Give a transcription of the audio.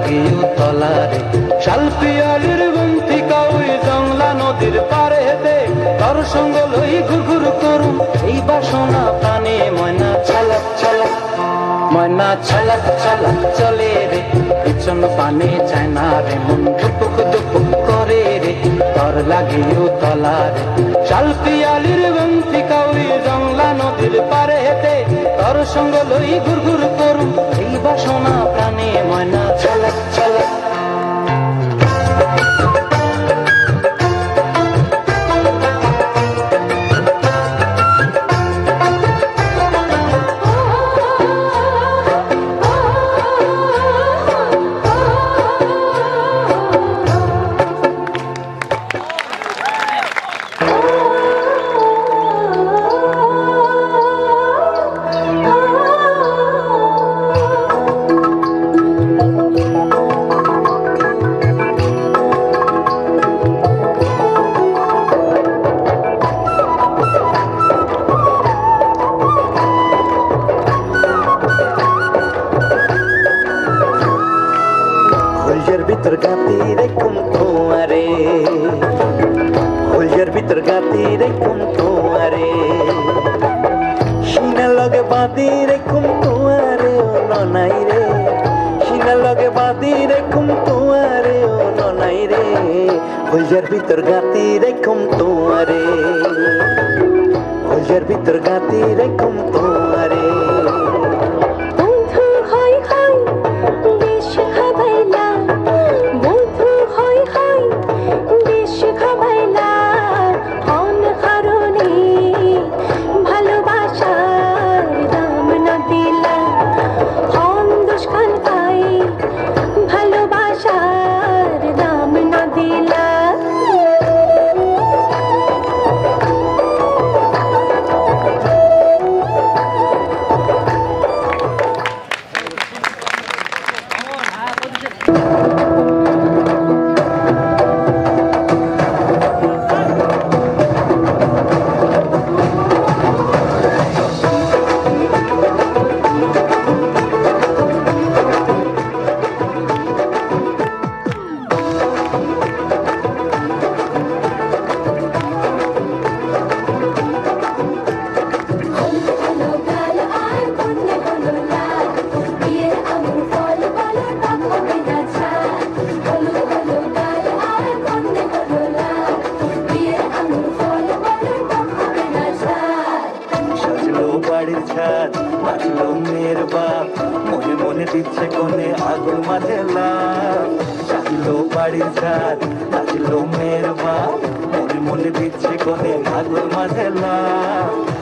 লাগে উতলারে শালপিয়ালির বন্তি কাউই জংলা নদীর পারে হেতে তার সঙ্গ লই ঘুরঘুর করুম এই বাসনা প্রাণে ময়না ছলক ছলক ময়না ছলক ছলক চলে রে পিছন পানে চায় না রে মন দুপুক দুপুক করে রে তার লাগে উতলারে শালপিয়ালির বন্তি কাউই জংলা নদীর পারে হেতে তার সঙ্গ লই ঘুরঘুর করুম এই বাসনা প্রাণে ময়না ছলক ছলক ভিতর গাতি রেখুম তোমারে হলজার ভিতর গাতি রেখুম তোমারে সিনা লগে বাঁধি রেখুম তোমারে ও ননাই রে সিনা লগে বাঁধি রেখুম তোমারে ও ননাই রে হলজার ভিতর গাতি রেখুম তোমারে হলজার ভিতর গাতি রেখুম তোমারে নাচলো মেয়ের বাপ মনে মনে দিচ্ছে কোনে আগুন মাঝে লাভ সাজলো বাড়ির ছাদ নাচলো মেয়ের বাপ মনে মনে দিচ্ছে কোনে আগুন মাঝে লাভ